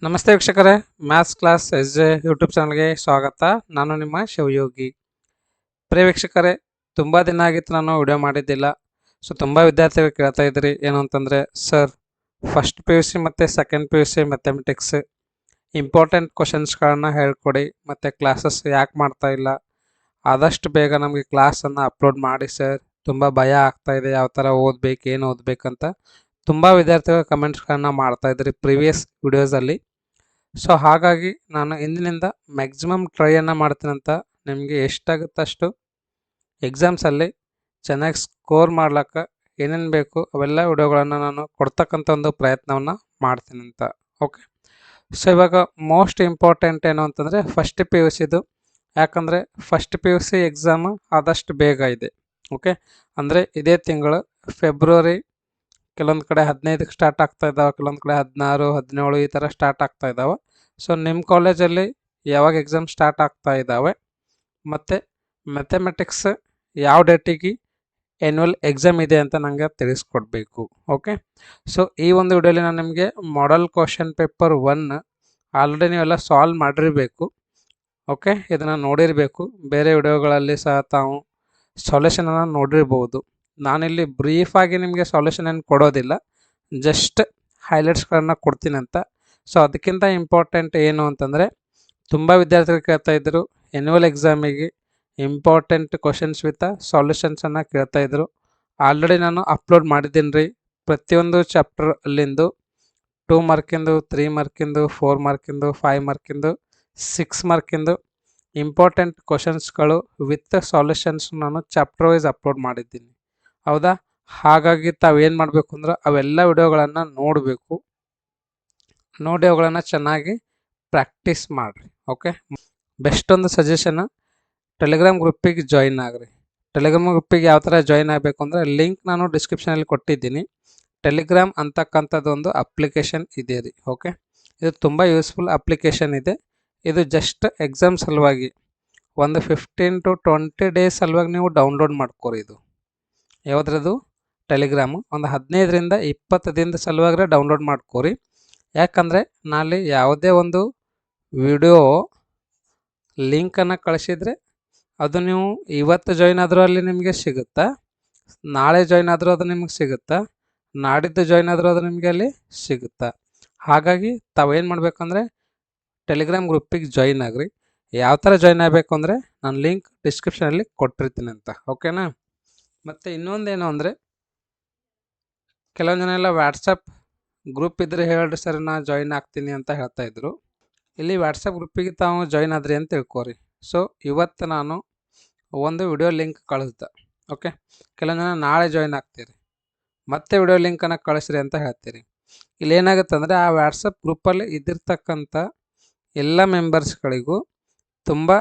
ನಮಸ್ತೆ ವೀಕ್ಷಕರೇ, maths class S J YouTube ಚಾನಲ್ಗೆ ಸ್ವಾಗತ. ನಾನು ನಿಮ್ಮ ಶಿವಯೋಗಿ. ಪ್ರಿಯ ವೀಕ್ಷಕರೇ, ತುಂಬ ದಿನ ಆಗಿತ್ತು ನಾನು ವಿಡಿಯೋ ಮಾಡಿದ್ದಿಲ್ಲ. ಸೊ ತುಂಬ ವಿದ್ಯಾರ್ಥಿಗಳು ಕೇಳ್ತಾ ಇದ್ರಿ ಏನು ಅಂತಂದರೆ, sir first P U C ಮತ್ತು second P U C mathematics important ಕ್ವಶನ್ಸ್ಗಳನ್ನ ಹೇಳ್ಕೊಡಿ, ಮತ್ತು ಕ್ಲಾಸಸ್ ಯಾಕೆ ಮಾಡ್ತಾ ಇಲ್ಲ, ಆದಷ್ಟು ಬೇಗ ನಮಗೆ ಕ್ಲಾಸನ್ನು ಅಪ್ಲೋಡ್ ಮಾಡಿ ಸರ್, ತುಂಬ ಭಯ ಆಗ್ತಾ ಇದೆ, ಯಾವ ಥರ ಓದಬೇಕು, ಏನು ಓದಬೇಕಂತ ತುಂಬ ವಿದ್ಯಾರ್ಥಿಗಳು ಕಮೆಂಟ್ಸ್ಗಳನ್ನ ಮಾಡ್ತಾ ಇದ್ರಿ ಪ್ರೀವಿಯಸ್ ವಿಡಿಯೋಸಲ್ಲಿ. ಸೊ ಹಾಗಾಗಿ ನಾನು ಇಂದಿನಿಂದ ಮ್ಯಾಕ್ಸಿಮಮ್ ಟ್ರೈಯನ್ನು ಮಾಡ್ತೀನಂತ ನಿಮಗೆ ಎಷ್ಟಾಗುತ್ತೆ ಅಷ್ಟು ಎಕ್ಸಾಮ್ಸಲ್ಲಿ ಚೆನ್ನಾಗಿ ಸ್ಕೋರ್ ಮಾಡ್ಲಿಕ್ಕೆ ಏನೇನು ಬೇಕು ಅವೆಲ್ಲ ವಿಡಿಯೋಗಳನ್ನು ನಾನು ಕೊಡ್ತಕ್ಕಂಥ ಒಂದು ಪ್ರಯತ್ನವನ್ನು ಮಾಡ್ತೀನಂತ. ಓಕೆ, ಸೊ ಇವಾಗ ಮೋಸ್ಟ್ ಇಂಪಾರ್ಟೆಂಟ್ ಏನು ಅಂತಂದರೆ ಫಸ್ಟ್ ಪಿ ಯು ಸಿದು. ಯಾಕಂದರೆ first P U C exam ಆದಷ್ಟು ಬೇಗ ಇದೆ. ಓಕೆ, ಅಂದರೆ ಇದೇ ತಿಂಗಳು ಫೆಬ್ರವರಿ ಕೆಲವೊಂದು ಕಡೆ 15ಕ್ಕೆ ಸ್ಟಾರ್ಟ್ ಆಗ್ತಾ ಇದ್ದಾವೆ, ಕೆಲವೊಂದು ಕಡೆ 16, 17 ಈ ಥರ ಸ್ಟಾರ್ಟ್ ಆಗ್ತಾ ಇದ್ದಾವೆ. ಸೊ ನಿಮ್ಮ ಕಾಲೇಜಲ್ಲಿ ಯಾವಾಗ ಎಕ್ಸಾಮ್ ಸ್ಟಾರ್ಟ್ ಆಗ್ತಾ ಇದ್ದಾವೆ ಮತ್ತು ಮ್ಯಾಥಮೆಟಿಕ್ಸ್ ಯಾವ ಡೇಟಿಗೆ ಆ್ಯನ್ಯುವಲ್ ಎಕ್ಸಾಮ್ ಇದೆ ಅಂತ ನನಗೆ ತಿಳಿಸ್ಕೊಡ್ಬೇಕು. ಓಕೆ, ಸೊ ಈ ಒಂದು ವಿಡಿಯೋಲಿ ನಾನು ನಿಮಗೆ ಮಾಡೆಲ್ ಕ್ವಶನ್ ಪೇಪರ್ 1 ಆಲ್ರೆಡಿ ನೀವೆಲ್ಲ ಸಾಲ್ವ್ ಮಾಡಿರಬೇಕು. ಓಕೆ, ಇದನ್ನು ನೋಡಿರಬೇಕು, ಬೇರೆ ವಿಡಿಯೋಗಳಲ್ಲಿ ಸಹ ತಾವು ಸೊಲ್ಯೂಷನನ್ನು ನೋಡಿರ್ಬೋದು. ನಾನಿಲ್ಲಿ ಬ್ರೀಫಾಗಿ ನಿಮಗೆ ಸೊಲ್ಯೂಷನ್ ಏನು ಕೊಡೋದಿಲ್ಲ, ಜಸ್ಟ್ ಹೈಲೈಟ್ಸ್ಗಳನ್ನು ಕೊಡ್ತೀನಿ ಅಂತ. ಸೊ ಅದಕ್ಕಿಂತ ಇಂಪಾರ್ಟೆಂಟ್ ಏನು ಅಂತಂದರೆ, ತುಂಬ ವಿದ್ಯಾರ್ಥಿಗಳು ಕೇಳ್ತಾ ಇದ್ದರು ಆ್ಯನ್ಯುವಲ್ ಎಕ್ಸಾಮಿಗೆ ಇಂಪಾರ್ಟೆಂಟ್ ಕ್ವಶನ್ಸ್ ವಿತ್ ಸೊಲ್ಯೂಷನ್ಸನ್ನು ಕೇಳ್ತಾ ಇದ್ದರು. ಆಲ್ರೆಡಿ ನಾನು ಅಪ್ಲೋಡ್ ಮಾಡಿದ್ದೀನಿ ರೀ, ಪ್ರತಿಯೊಂದು ಚಾಪ್ಟರ್ ಅಲ್ಲಿಂದು 2 ಮಾರ್ಕಿಂದು, 3 ಮಾರ್ಕಿಂದು, 4 ಮಾರ್ಕಿಂದು, 5 ಮಾರ್ಕಿಂದು, 6 ಮಾರ್ಕಿಂದು ಇಂಪಾರ್ಟೆಂಟ್ ಕ್ವಶನ್ಸ್ಗಳು ವಿತ್ ಸೊಲ್ಯೂಷನ್ಸ್ ನಾನು ಚಾಪ್ಟರ್ ವೈಸ್ ಅಪ್ಲೋಡ್ ಮಾಡಿದ್ದೀನಿ. ಹೌದಾ? ಹಾಗಾಗಿ ತಾವೇನು ಮಾಡಬೇಕು ಅಂದ್ರೆ ಅವೆಲ್ಲ ವಿಡಿಯೋಗಳನ್ನು ನೋಡಬೇಕು, ನೋಡಿ ಅವುಗಳನ್ನು ಚೆನ್ನಾಗಿ ಪ್ರಾಕ್ಟೀಸ್ ಮಾಡಿರಿ. ಓಕೆ, ಬೆಸ್ಟ್ ಒಂದು ಸಜೆಷನ್, ಟೆಲಿಗ್ರಾಮ್ ಗ್ರೂಪಿಗೆ ಜಾಯಿನ್ ಆಗಿರಿ. ಟೆಲಿಗ್ರಾಮ್ ಗ್ರೂಪಿಗೆ ಯಾವ ಥರ ಜಾಯಿನ್ ಆಗಬೇಕು ಅಂದರೆ ಲಿಂಕ್ ನಾನು ಡಿಸ್ಕ್ರಿಪ್ಷನಲ್ಲಿ ಕೊಟ್ಟಿದ್ದೀನಿ. ಟೆಲಿಗ್ರಾಮ್ ಅಂತಕ್ಕಂಥದ್ದು ಒಂದು ಅಪ್ಲಿಕೇಶನ್ ಇದೆ ರೀ. ಓಕೆ, ಇದು ತುಂಬ ಯೂಸ್ಫುಲ್ ಅಪ್ಲಿಕೇಶನ್ ಇದೆ. ಇದು ಜಸ್ಟ್ ಎಕ್ಸಾಮ್ ಸಲುವಾಗಿ ಒಂದು 15 to 20 ಡೇಸ್ ಸಲುವಾಗಿ ನೀವು ಡೌನ್ಲೋಡ್ ಮಾಡ್ಕೋರಿ. ಇದು ಯಾವುದ್ರದ್ದು ಟೆಲಿಗ್ರಾಮು ಒಂದು 15ರಿಂದ 20 ದಿನದ ಸಲುವಾಗಿ ಡೌನ್ಲೋಡ್ ಮಾಡ್ಕೋರಿ. ಯಾಕಂದರೆ ನಾಳೆ ಯಾವುದೇ ಒಂದು ವಿಡಿಯೋ ಲಿಂಕನ್ನು ಕಳಿಸಿದರೆ ಅದು ನೀವು ಇವತ್ತು ಜಾಯ್ನ್ ಆದರೂ ಅಲ್ಲಿ ನಿಮಗೆ ಸಿಗುತ್ತಾ, ನಾಳೆ ಜಾಯ್ನ್ ಆದರೂ ಅದು ನಿಮಗೆ ಸಿಗುತ್ತಾ, ನಾಡಿದ್ದು ಜಾಯ್ನ್ ಆದರೂ ಅದು ನಿಮಗೆ ಅಲ್ಲಿ ಸಿಗುತ್ತಾ. ಹಾಗಾಗಿ ತಾವೇನು ಮಾಡಬೇಕಂದ್ರೆ ಟೆಲಿಗ್ರಾಮ್ ಗ್ರೂಪಿಗೆ ಜಾಯಿನ್ ಆಗಿರಿ. ಯಾವ ಥರ ಜಾಯ್ನ್ ಆಗಬೇಕು ಅಂದರೆ ನಾನು ಲಿಂಕ್ ಡಿಸ್ಕ್ರಿಪ್ಷನಲ್ಲಿ ಕೊಟ್ಟಿರ್ತೀನಿ ಅಂತ. ಓಕೆನಾ? ಮತ್ತು ಇನ್ನೊಂದೇನು ಅಂದರೆ, ಕೆಲವೊಂದು ಜನ ಎಲ್ಲ ವಾಟ್ಸಪ್ ಗ್ರೂಪ್ ಇದ್ದರೆ ಹೇಳ್ರಿ ಸರ್ ನಾನು ಜಾಯಿನ್ ಆಗ್ತೀನಿ ಅಂತ ಹೇಳ್ತಾಯಿದ್ರು. ಇಲ್ಲಿ ವಾಟ್ಸಪ್ ಗ್ರೂಪಿಗೆ ತಾವು ಜಾಯಿನ್ ಆದ್ರಿ ಅಂತ ತಿಳ್ಕೊರಿ. ಸೊ ಇವತ್ತು ನಾನು ಒಂದು ವಿಡಿಯೋ ಲಿಂಕ್ ಕಳಿಸ್ದೆ. ಓಕೆ, ಕೆಲವೊಂದು ಜನ ನಾಳೆ ಜಾಯಿನ್ ಆಗ್ತೀರಿ, ಮತ್ತೆ ವಿಡಿಯೋ ಲಿಂಕನ್ನು ಕಳಿಸ್ರಿ ಅಂತ ಹೇಳ್ತೀರಿ. ಇಲ್ಲಿ ಏನಾಗುತ್ತೆ ಅಂದರೆ ಆ ವಾಟ್ಸಪ್ ಗ್ರೂಪಲ್ಲಿ ಇದ್ದಿರ್ತಕ್ಕಂಥ ಎಲ್ಲ ಮೆಂಬರ್ಸ್ಗಳಿಗೂ ತುಂಬ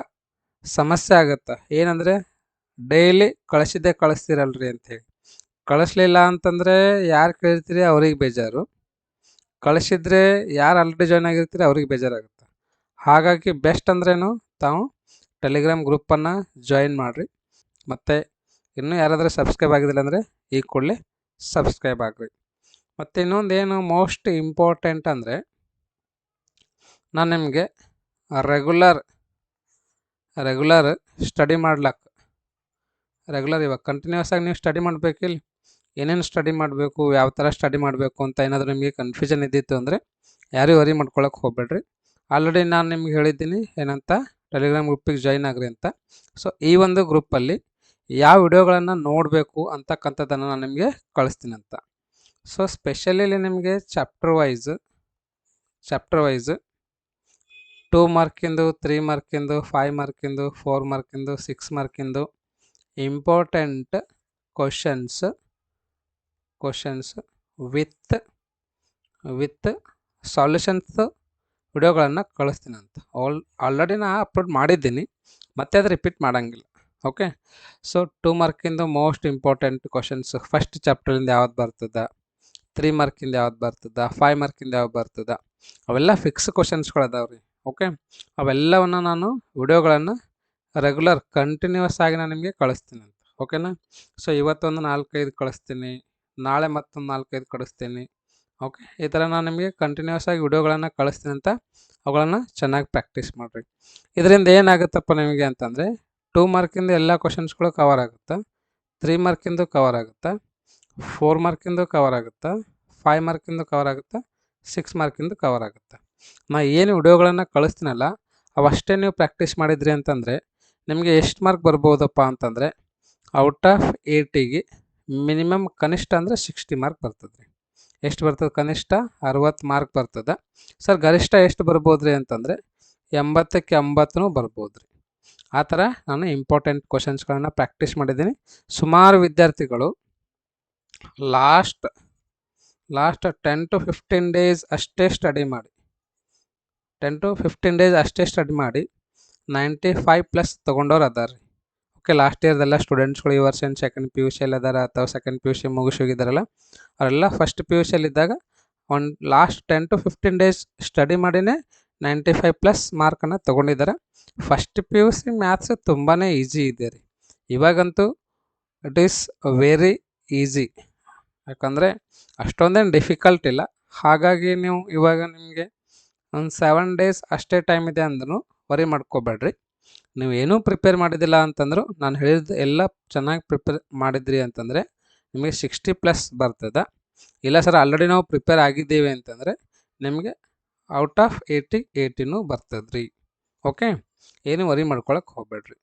ಸಮಸ್ಯೆ ಆಗುತ್ತೆ. ಏನಂದರೆ ಡೈಲಿ ಕಳಿಸಿದ್ದೇ ಕಳಿಸ್ತೀರಲ್ರಿ ಅಂಥೇಳಿ. ಕಳಿಸ್ಲಿಲ್ಲ ಅಂತಂದರೆ ಯಾರು ಕೇಳ್ತೀರಿ ಅವ್ರಿಗೆ ಬೇಜಾರು, ಕಳಿಸಿದ್ರೆ ಯಾರು ಆಲ್ರೆಡಿ ಜಾಯ್ನ್ ಆಗಿರ್ತೀರಿ ಅವ್ರಿಗೆ ಬೇಜಾರಾಗುತ್ತೆ. ಹಾಗಾಗಿ ಬೆಸ್ಟ್ ಅಂದ್ರೇನು, ತಾವು ಟೆಲಿಗ್ರಾಮ್ ಗ್ರೂಪನ್ನು ಜಾಯಿನ್ ಮಾಡಿರಿ. ಮತ್ತು ಇನ್ನೂ ಯಾರಾದರೂ ಸಬ್ಸ್ಕ್ರೈಬ್ ಆಗಿದ್ದಿಲ್ಲ ಅಂದರೆ ಈ ಕೂಡಲೇ ಸಬ್ಸ್ಕ್ರೈಬ್ ಆಗಿರಿ. ಮತ್ತು ಇನ್ನೊಂದೇನು ಮೋಸ್ಟ್ ಇಂಪಾರ್ಟೆಂಟ್ ಅಂದರೆ, ನಾನು ನಿಮಗೆ ರೆಗ್ಯುಲರ್ ಸ್ಟಡಿ ಮಾಡ್ಲಿಕ್ಕೆ ಇವಾಗ ಕಂಟಿನ್ಯೂಸ್ ಆಗಿ ನೀವು ಸ್ಟಡಿ ಮಾಡಬೇಕಿಲ್ಲ, ಏನೇನು ಸ್ಟಡಿ ಮಾಡಬೇಕು, ಯಾವ ಥರ ಸ್ಟಡಿ ಮಾಡಬೇಕು ಅಂತ ಏನಾದರೂ ನಿಮಗೆ ಕನ್ಫ್ಯೂಷನ್ ಇದ್ದಿತ್ತು ಅಂದರೆ ಯಾರೂ ವರಿ ಮಾಡ್ಕೊಳಕ್ಕೆ ಹೋಗ್ಬೇಡ್ರಿ. ಆಲ್ರೆಡಿ ನಾನು ನಿಮ್ಗೆ ಹೇಳಿದ್ದೀನಿ ಏನಂತ, ಟೆಲಿಗ್ರಾಮ್ ಗ್ರೂಪಿಗೆ ಜಾಯಿನ್ ಆಗಿರಿ ಅಂತ. ಸೊ ಈ ಒಂದು ಗ್ರೂಪಲ್ಲಿ ಯಾವ ವಿಡಿಯೋಗಳನ್ನು ನೋಡಬೇಕು ಅಂತಕ್ಕಂಥದ್ದನ್ನು ನಾನು ನಿಮಗೆ ಕಳಿಸ್ತೀನಿ ಅಂತ. ಸೊ ಸ್ಪೆಷಲಿ ನಿಮಗೆ ಚಾಪ್ಟರ್ ವೈಸ್ 2 ಮಾರ್ಕಿಂದು, 3 ಮಾರ್ಕಿಂದು, 5 ಮಾರ್ಕಿಂದು, 4 ಮಾರ್ಕಿಂದು, 6 ಮಾರ್ಕಿಂದು ಇಂಪಾರ್ಟೆಂಟ್ ಕ್ವಶನ್ಸ್ ವಿತ್ ಸಾಲ್ಯೂಷನ್ಸ್ ವಿಡಿಯೋಗಳನ್ನು ಕಳಿಸ್ತೀನಿ ಅಂತ. ಆಲ್ರೆಡಿ ನಾನು ಅಪ್ಲೋಡ್ ಮಾಡಿದ್ದೀನಿ, ಮತ್ತೆ ಅದು ರಿಪೀಟ್ ಮಾಡೋಂಗಿಲ್ಲ. ಓಕೆ, ಸೊ 2 ಮಾರ್ಕಿಂದು ಮೋಸ್ಟ್ ಇಂಪಾರ್ಟೆಂಟ್ ಕ್ವಶನ್ಸ್ ಫಸ್ಟ್ ಚಾಪ್ಟರಿಂದ ಯಾವ್ದು ಬರ್ತದೆ, 3 ಮಾರ್ಕಿಂದ ಯಾವ್ದು ಬರ್ತದೆ, 5 ಮಾರ್ಕಿಂದ ಯಾವ್ದು ಬರ್ತದೆ, ಅವೆಲ್ಲ ಫಿಕ್ಸ್ ಕ್ವಶನ್ಸ್ಗಳದಾವೆ ರೀ. ಓಕೆ, ಅವೆಲ್ಲವನ್ನು ನಾನು ವಿಡಿಯೋಗಳನ್ನು ರೆಗ್ಯುಲರ್ ಕಂಟಿನ್ಯೂಸ್ ಆಗಿ ನಾನು ನಿಮಗೆ ಕಳಿಸ್ತೀನಿ ಅಂತ. ಓಕೆನಾ? ಸೊ ಇವತ್ತೊಂದು 4-5 ಕಳಿಸ್ತೀನಿ, ನಾಳೆ ಮತ್ತೊಂದು 4-5 ಕಳಿಸ್ತೀನಿ, ಓಕೆ, ಈ ಥರ ನಾನು ನಿಮಗೆ ಕಂಟಿನ್ಯೂಸ್ ಆಗಿ ವಿಡಿಯೋಗಳನ್ನು ಕಳಿಸ್ತೀನಿ ಅಂತ ಅವುಗಳನ್ನು ಚೆನ್ನಾಗಿ ಪ್ರಾಕ್ಟೀಸ್ ಮಾಡಿರಿ. ಇದರಿಂದ ಏನಾಗುತ್ತಪ್ಪ ನಿಮಗೆ ಅಂತಂದರೆ 2 ಮಾರ್ಕಿಂದು ಎಲ್ಲ ಕ್ವಶನ್ಸ್ಗಳು ಕವರ್ ಆಗುತ್ತೆ, 3 ಮಾರ್ಕಿಂದು ಕವರ್ ಆಗುತ್ತೆ, 4 ಮಾರ್ಕಿಂದು ಕವರ್ ಆಗುತ್ತೆ, 5 ಮಾರ್ಕಿಂದು ಕವರ್ ಆಗುತ್ತೆ, 6 ಮಾರ್ಕಿಂದು ಕವರ್ ಆಗುತ್ತೆ. ನಾ ಏನು ವಿಡಿಯೋಗಳನ್ನು ಕಳಿಸ್ತೀನಲ್ಲ ಅವಷ್ಟೇ ನೀವು ಪ್ರಾಕ್ಟೀಸ್ ಮಾಡಿದ್ರಿ ಅಂತಂದರೆ ನಿಮಗೆ ಎಷ್ಟು ಮಾರ್ಕ್ ಬರ್ಬೋದಪ್ಪ ಅಂತಂದರೆ ಔಟ್ ಆಫ್ 80ಗೆ ಮಿನಿಮಮ್ ಕನಿಷ್ಠ ಅಂದರೆ 60 ಮಾರ್ಕ್ ಬರ್ತದೆ ರೀ. ಎಷ್ಟು ಬರ್ತದೆ? ಕನಿಷ್ಠ 60 ಮಾರ್ಕ್ ಬರ್ತದೆ. ಸರ್ ಗರಿಷ್ಠ ಎಷ್ಟು ಬರ್ಬೋದು ರೀ ಅಂತಂದರೆ 80ಕ್ಕೆ 80 ಬರ್ಬೋದು ರೀ. ಆ ಥರ ನಾನು ಇಂಪಾರ್ಟೆಂಟ್ ಕ್ವಶನ್ಸ್ಗಳನ್ನು ಪ್ರಾಕ್ಟೀಸ್ ಮಾಡಿದ್ದೀನಿ. ಸುಮಾರು ವಿದ್ಯಾರ್ಥಿಗಳು ಲಾಸ್ಟ್ 10 to 15 ಡೇಸ್ ಅಷ್ಟೇ ಸ್ಟಡಿ ಮಾಡಿ 10 to 15 ಡೇಸ್ ಅಷ್ಟೇ ಸ್ಟಡಿ ಮಾಡಿ 95+ ತೊಗೊಂಡವ್ರು ಅದಾರ ರೀ. ಓಕೆ, ಲಾಸ್ಟ್ ಇಯರ್ದೆಲ್ಲ ಸ್ಟೂಡೆಂಟ್ಸ್ಗಳು ಈ ವರ್ಷ ಏನು ಸೆಕೆಂಡ್ ಪಿ ಯು ಸಿಯಲ್ಲಿ ಅದಾರ ಅಥವಾ ಸೆಕೆಂಡ್ ಪಿ ಯು ಸಿ ಮುಗಿಸಿ ಹೋಗಿದ್ದಾರಲ್ಲ ಅವರೆಲ್ಲ ಫಸ್ಟ್ ಪಿ ಯು ಸಿಯಲ್ಲಿದ್ದಾಗ ಒಂದು ಲಾಸ್ಟ್ 10 to 15 ಡೇಸ್ ಸ್ಟಡಿ ಮಾಡಿನೇ 95+ ಮಾರ್ಕನ್ನು ತೊಗೊಂಡಿದ್ದಾರೆ. First P U C maths ತುಂಬಾ ಈಸಿ ಇದೆ ರೀ. ಇವಾಗಂತೂ ಇಟ್ ಈಸ್ ವೆರಿ ಈಸಿ, ಯಾಕಂದರೆ ಅಷ್ಟೊಂದೇನು ಡಿಫಿಕಲ್ಟ್ ಇಲ್ಲ. ಹಾಗಾಗಿ ನೀವು ಇವಾಗ ನಿಮಗೆ ಒಂದು 7 ಡೇಸ್ ಅಷ್ಟೇ ಟೈಮ್ ಇದೆ ಅಂದ್ರೂ ವರಿ ಮಾಡ್ಕೋಬೇಡ್ರಿ. ನೀವು ಏನೂ ಪ್ರಿಪೇರ್ ಮಾಡಿದ್ದಿಲ್ಲ ಅಂತಂದ್ರು ನಾನು ಹೇಳಿದ ಎಲ್ಲ ಚೆನ್ನಾಗಿ ಪ್ರಿಪೇರ್ ಮಾಡಿದ್ರಿ ಅಂತಂದರೆ ನಿಮಗೆ 60+ ಬರ್ತದೆ. ಇಲ್ಲ ಸರ್ ಆಲ್ರೆಡಿ ನಾವು ಪ್ರಿಪೇರ್ ಆಗಿದ್ದೀವಿ ಅಂತಂದರೆ ನಿಮಗೆ ಔಟ್ ಆಫ್ 80 80 ಬರ್ತದೆ ರೀ. ಓಕೆ, ಏನು ವರಿ ಮಾಡ್ಕೊಳಕ್ಕೆ ಹೋಗಬೇಡ್ರಿ.